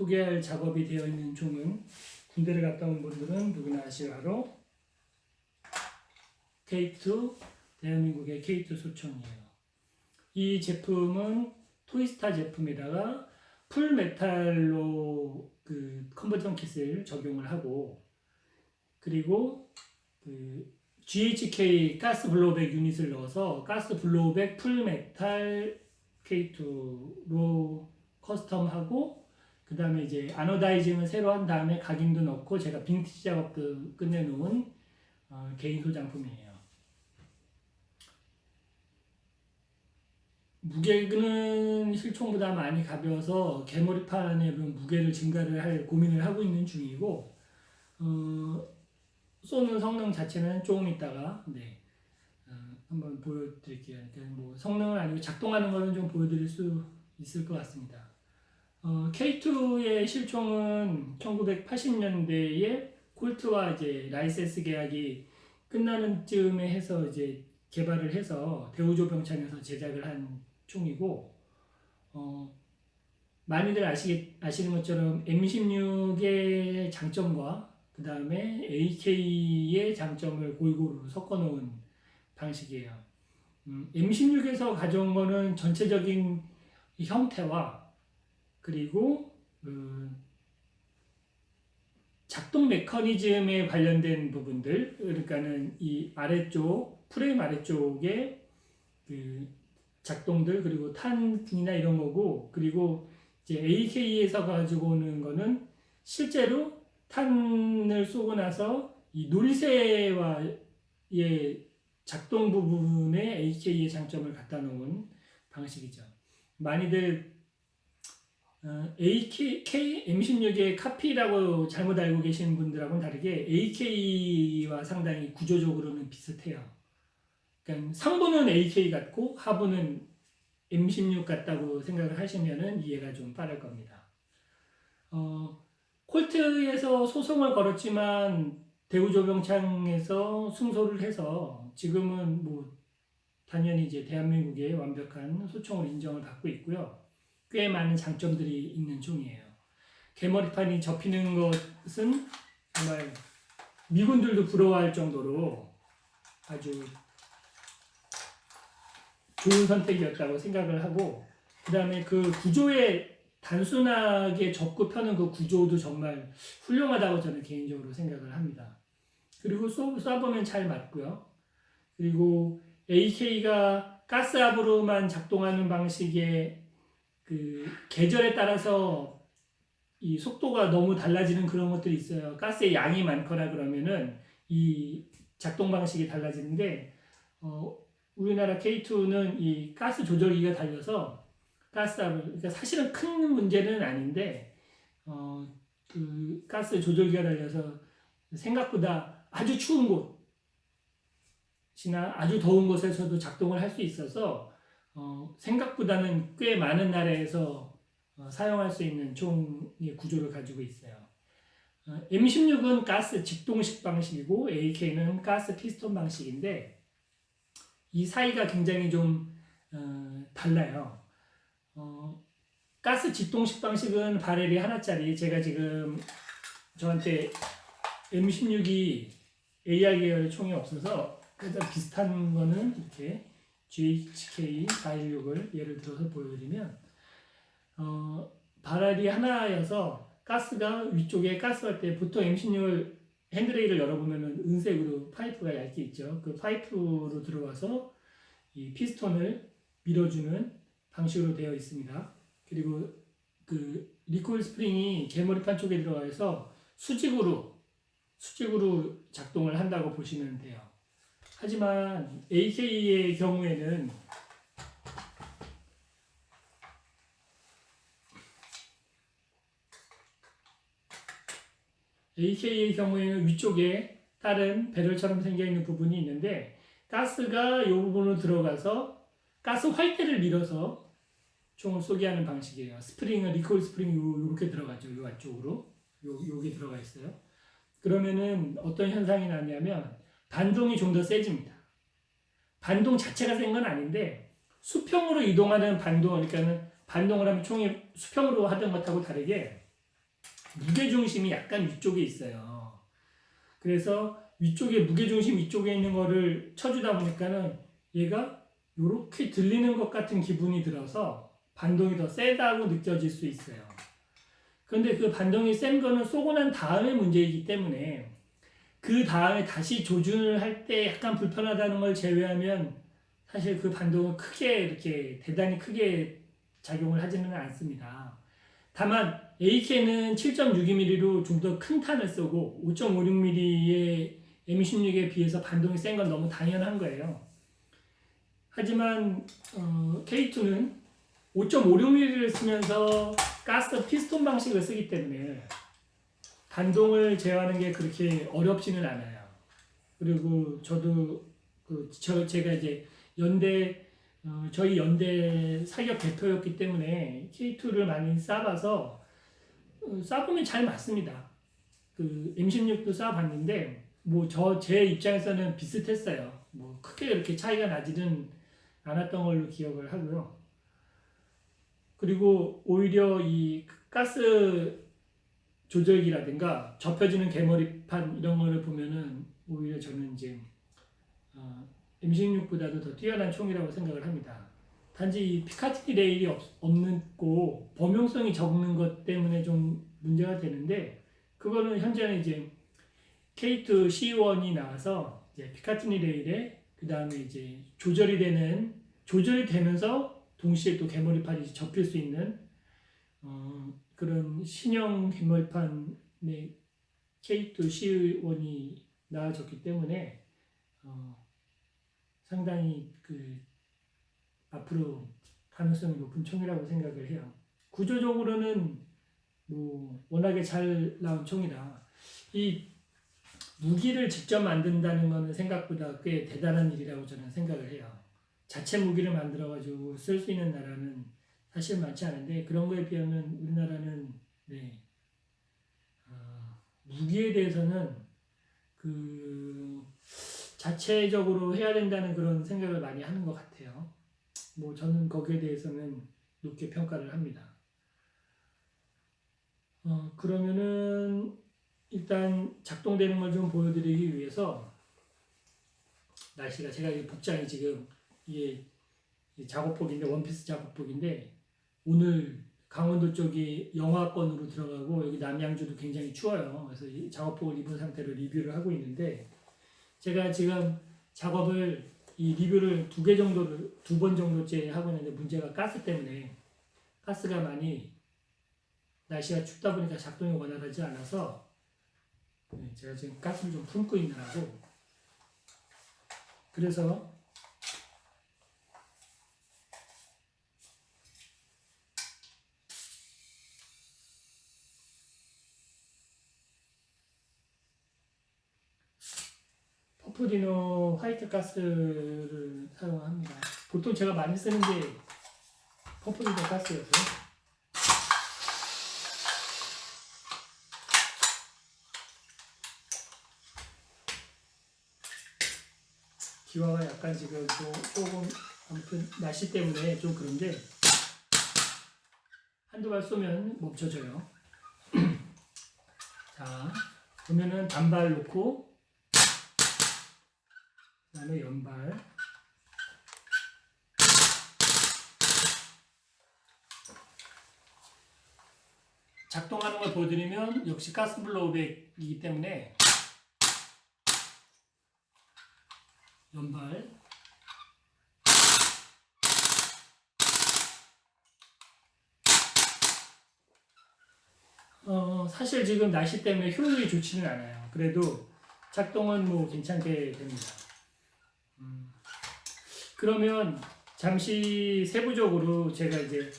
포개할 작업이 되어 있는 총은 군대를 갔다 온 분들은 누구나 아실 바로 K2, 대한민국의 K2 소총이에요. 이 제품은 토이스타 제품에다가 풀메탈로 그 컨버전 킷을 적용을 하고, 그리고 그 GHK 가스 블로우백 유닛을 넣어서 가스 블로우백 풀메탈 K2로 커스텀하고, 그 다음에 이제 아노다이징을 새로 한 다음에 각인도 넣고 제가 빈티지 작업도 끝내놓은 개인 소장품이에요. 무게는 실총보다 많이 가벼워서 개머리판의 무게를 증가를 할 고민을 하고 있는 중이고, 쏘는 성능 자체는 조금 있다가 한번 보여드릴게요. 그러니까 뭐 성능은 아니고 작동하는 거는 좀 보여드릴 수 있을 것 같습니다. K2의 실총은 1980년대에 콜트와 이제 라이센스 계약이 끝나는 쯤에 해서 이제 개발을 해서 대우조병창에서 제작을 한 총이고, 많이들 아시는 것처럼 M16의 장점과 그 다음에 AK의 장점을 골고루 섞어 놓은 방식이에요. M16에서 가져온 거는 전체적인 형태와 그리고 작동 메커니즘에 관련된 부분들, 그러니까는 이 아래쪽 프레임 아래쪽에 그 작동들, 그리고 탄이나 이런 거고, 그리고 이제 AK에서 가지고 오는 거는 실제로 탄을 쏘고 나서 이 놀이새와의 작동 부분에 AK의 장점을 갖다 놓은 방식이죠. 많이들 M16의 카피라고 잘못 알고 계시는 분들하고는 다르게 AK와 상당히 구조적으로는 비슷해요. 그러니까 상부는 AK 같고 하부는 M16 같다고 생각을 하시면 이해가 좀 빠를 겁니다. 콜트에서 소송을 걸었지만 대우조병창에서 승소를 해서 지금은 뭐 당연히 이제 대한민국의 완벽한 소총을 인정을 받고 있고요. 꽤 많은 장점들이 있는 총이에요. 개머리판이 접히는 것은 정말 미군들도 부러워할 정도로 아주 좋은 선택이었다고 생각을 하고, 그 다음에 그 구조에 단순하게 접고 펴는 그 구조도 정말 훌륭하다고 저는 개인적으로 생각을 합니다. 그리고 쏴보면 잘 맞고요. 그리고 AK가 가스압으로만 작동하는 방식의 그 계절에 따라서 이 속도가 너무 달라지는 그런 것들이 있어요. 가스의 양이 많거나 그러면은 이 작동 방식이 달라지는데, 우리나라 K2는 이 가스 조절기가 달려서 가스압을, 그러니까 사실은 큰 문제는 아닌데, 그 가스 조절기가 달려서 생각보다 아주 추운 곳이나 아주 더운 곳에서도 작동을 할 수 있어서 생각보다는 꽤 많은 나라에서 사용할 수 있는 총의 구조를 가지고 있어요. M16은 가스 직동식 방식이고 AK는 가스 피스톤 방식인데, 이 사이가 굉장히 좀 달라요. 가스 직동식 방식은 바렐이 하나짜리, 제가 지금 저한테 M16이 AR 계열의 총이 없어서 그래서 비슷한 거는 이렇게 GHK 416을 예를 들어서 보여드리면, 바렐이 하나여서 가스가 위쪽에 가스할 때 보통 M16을 핸드레일을 열어보면 은색으로 파이프가 얇게 있죠. 그 파이프로 들어와서 이 피스톤을 밀어주는 방식으로 되어 있습니다. 그리고 그 리콜 스프링이 개머리판 쪽에 들어가서 수직으로 작동을 한다고 보시면 돼요. 하지만 AK의 경우에는 위쪽에 다른 배럴처럼 생겨있는 부분이 있는데, 가스가 이 부분으로 들어가서 가스 활대를 밀어서 총을 쏘게 하는 방식이에요. 스프링은 리콜 스프링이 이렇게 들어가죠. 이 안쪽으로 여기 들어가 있어요. 그러면은 어떤 현상이 나냐면 반동이 좀 더 세집니다. 반동 자체가 센 건 아닌데 수평으로 이동하는 반동, 그러니까는 반동을 하면 총이 수평으로 하던 것하고 다르게 무게중심이 약간 위쪽에 있어요. 그래서 위쪽에 무게중심 위쪽에 있는 거를 쳐주다 보니까는 얘가 이렇게 들리는 것 같은 기분이 들어서 반동이 더 세다고 느껴질 수 있어요. 그런데 그 반동이 센 거는 쏘고 난 다음에 문제이기 때문에 그 다음에 다시 조준을 할 때 약간 불편하다는 걸 제외하면 사실 그 반동은 크게 이렇게 대단히 크게 작용을 하지는 않습니다. 다만 AK는 7.62mm로 좀 더 큰 탄을 쏘고 5.56mm의 M16에 비해서 반동이 센 건 너무 당연한 거예요. 하지만 K2는 5.56mm를 쓰면서 가스 피스톤 방식을 쓰기 때문에 반동을 제어하는 게 그렇게 어렵지는 않아요. 그리고 저도 제가 이제 저희 연대 사격 대표였기 때문에 K2를 많이 쏴봐서 쏴보면 잘 맞습니다. 그 M16도 쏴봤는데 뭐 제 입장에서는 비슷했어요. 뭐 크게 그렇게 차이가 나지는 않았던 걸로 기억을 하고요. 그리고 오히려 이 가스 조절기라든가 접혀지는 개머리판 이런 거를 보면은 오히려 저는 이제 M16보다도 더 뛰어난 총이라고 생각을 합니다. 단지 이 피카티니 레일이 없고 범용성이 적는 것 때문에 좀 문제가 되는데 그거는 현재는 이제 K2 C1이 나와서 이제 피카티니 레일에 그 다음에 이제 조절이 되면서 동시에 또 개머리판이 접힐 수 있는 그런 신형 개머리판의 K2 C1이 나와졌기 때문에 상당히 앞으로 가능성이 높은 총이라고 생각을 해요. 구조적으로는 뭐 워낙에 잘 나온 총이라 이 무기를 직접 만든다는 것은 생각보다 꽤 대단한 일이라고 저는 생각을 해요. 자체 무기를 만들어가지고 쓸 수 있는 나라는 사실 많지 않은데 그런 거에 비하면 우리나라는 무기에 대해서는 자체적으로 해야 된다는 그런 생각을 많이 하는 것 같아요. 뭐 저는 거기에 대해서는 높게 평가를 합니다. 그러면은 일단 작동되는 걸 좀 보여드리기 위해서 날씨가 제가 이 복장이 지금 이게 작업복인데 원피스 작업복인데 오늘 강원도 쪽이 영하권으로 들어가고 여기 남양주도 굉장히 추워요. 그래서 이 작업복을 입은 상태로 리뷰를 하고 있는데 제가 지금 작업을 이 리뷰를 두 번 정도째 하고 있는데 문제가 가스 때문에 가스가 많이 날씨가 춥다 보니까 작동이 원활하지 않아서 제가 지금 가스를 좀 품고 있느라고 그래서 퍼프디노 화이트 가스를 사용합니다. 보통 제가 많이 쓰는 게 퍼프디노 가스였어요. 기와가 약간 지금 조금 아무튼 날씨 때문에 좀 그런데 한두 발 쏘면 멈춰져요. 자, 보면은 단발 놓고 그 다음에 연발 작동하는 걸 보여드리면 역시 가스블로우백이기 때문에 연발 사실 지금 날씨 때문에 효율이 좋지는 않아요. 그래도 작동은 뭐 괜찮게 됩니다. 그러면 잠시 세부적으로 제가 이제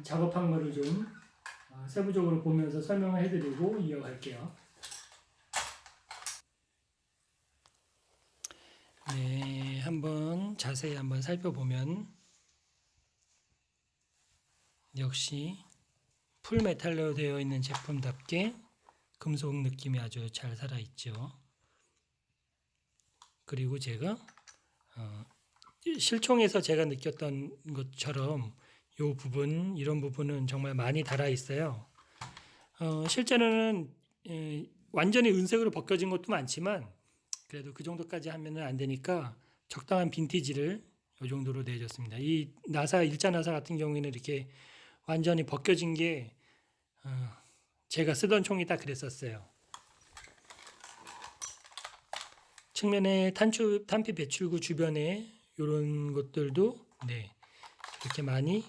작업한 거를 좀 세부적으로 보면서 설명을 해드리고 이어갈게요. 네, 한번 자세히 한번 살펴보면 역시 풀메탈로 되어 있는 제품답게 금속 느낌이 아주 잘 살아있죠. 그리고 제가 실총에서 제가 느꼈던 것처럼 이런 부분은 정말 많이 달아있어요. 실제로는 완전히 은색으로 벗겨진 것도 많지만 그래도 그 정도까지 하면은 안 되니까 적당한 빈티지를 이 정도로 내줬습니다. 이 나사 일자 나사 같은 경우에는 이렇게 완전히 벗겨진 게 제가 쓰던 총이 딱 그랬었어요. 측면에 탄피 배출구 주변에 이런 것들도 네, 이렇게 많이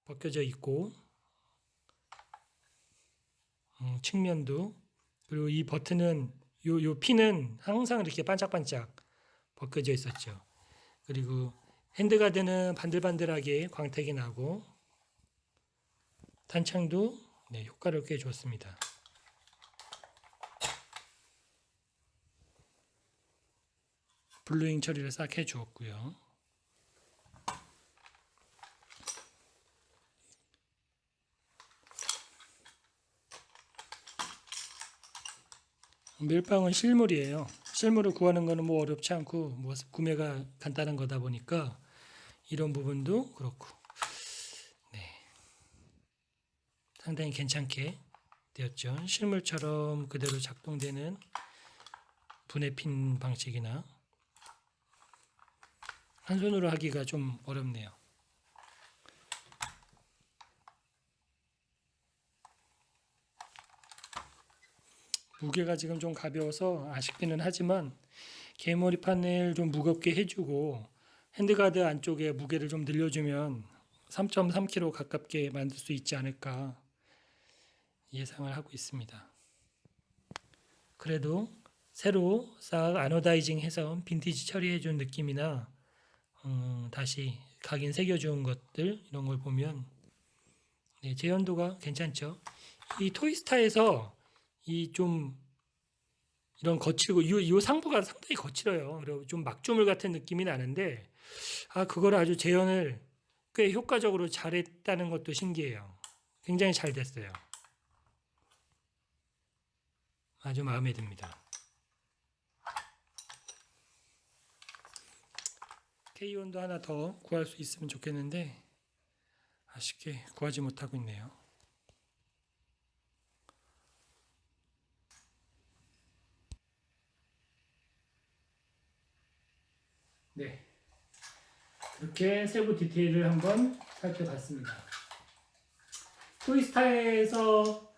벗겨져 있고 측면도 그리고 이 버튼은 요 핀은 항상 이렇게 반짝반짝 벗겨져 있었죠. 그리고 핸드가드는 반들반들하게 광택이 나고 탄창도 네, 효과를 꽤 좋습니다. 블루잉 처리를 싹 해주었고요. 멜빵은 실물이에요. 실물을 구하는 거는 뭐 어렵지 않고 뭐 구매가 간단한 거다 보니까 이런 부분도 그렇고 네. 상당히 괜찮게 되었죠. 실물처럼 그대로 작동되는 분해핀 방식이나 한 손으로 하기가 좀 어렵네요. 무게가 지금 좀 가벼워서 아쉽기는 하지만 개머리판을 좀 무겁게 해주고 핸드가드 안쪽에 무게를 좀 늘려주면 3.3kg 가깝게 만들 수 있지 않을까 예상을 하고 있습니다. 그래도 새로 싹 아노다이징 해서 빈티지 처리해준 느낌이나 다시 각인 새겨준 것들 이런 걸 보면 네, 재현도가 괜찮죠. 이 토이스타에서 이 좀 이런 거칠고 이 상부가 상당히 거칠어요. 그리고 좀 막주물 같은 느낌이 나는데 그걸 아주 재현을 꽤 효과적으로 잘했다는 것도 신기해요. 굉장히 잘 됐어요. 아주 마음에 듭니다. K1도 하나 더 구할 수 있으면 좋겠는데 아쉽게 구하지 못하고 있네요. 네, 그렇게 세부 디테일을 한번 살펴봤습니다. 토이스타에서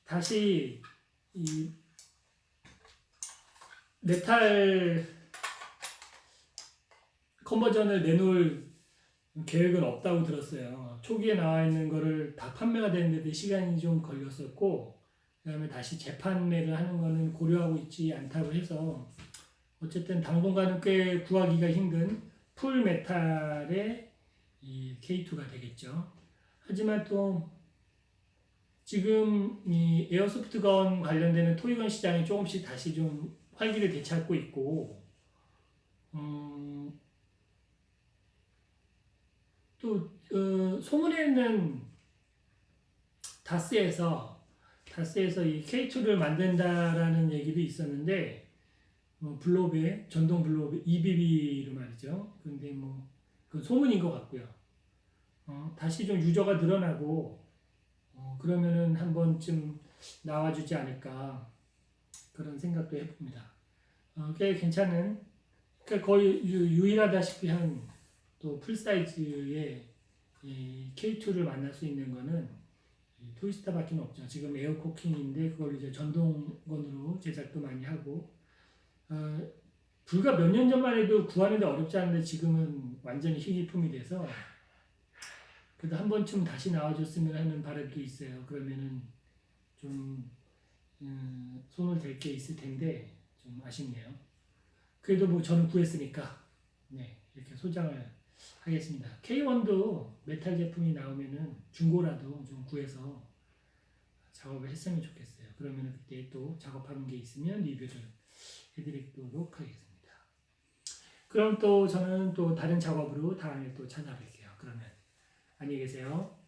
다시 이 메탈 컨버전을 내놓을 계획은 없다고 들었어요. 초기에 나와 있는 거를 다 판매가 되는데 시간이 좀 걸렸었고, 그 다음에 다시 재판매를 하는 거는 고려하고 있지 않다고 해서, 어쨌든 당분간은 꽤 구하기가 힘든 풀 메탈의 이 K2가 되겠죠. 하지만 또 지금 이 에어소프트건 관련되는 토이건 시장이 조금씩 다시 좀 활기를 되찾고 있고, 또 소문에는 다스에서 이 K2를 만든다라는 얘기도 있었는데 블로베 전동 블로베 EBB로 말이죠. 근데 뭐 그 소문인 것 같고요. 다시 좀 유저가 늘어나고 그러면은 한 번쯤 나와주지 않을까 그런 생각도 해봅니다. 꽤 괜찮은 그러니까 거의 유일하다시피 한 또 풀사이즈의 K2를 만날 수 있는 거는 토이스타밖에 없죠. 지금 에어코킹인데 그걸 이제 전동건으로 제작도 많이 하고 불과 몇 년 전만 해도 구하는데 어렵지 않은데 지금은 완전히 희귀품이 돼서 그래도 한 번쯤 다시 나와줬으면 하는 바람도 있어요. 그러면은 좀 손을 댈 게 있을 텐데 좀 아쉽네요. 그래도 뭐 저는 구했으니까 네 이렇게 소장을 하겠습니다. K1도 메탈 제품이 나오면은 중고라도 좀 구해서 작업을 했으면 좋겠어요. 그러면 그때 또 작업하는 게 있으면 리뷰를 해드리도록 하겠습니다. 그럼 또 저는 또 다른 작업으로 다음에 또 찾아뵐게요. 그러면 안녕히 계세요.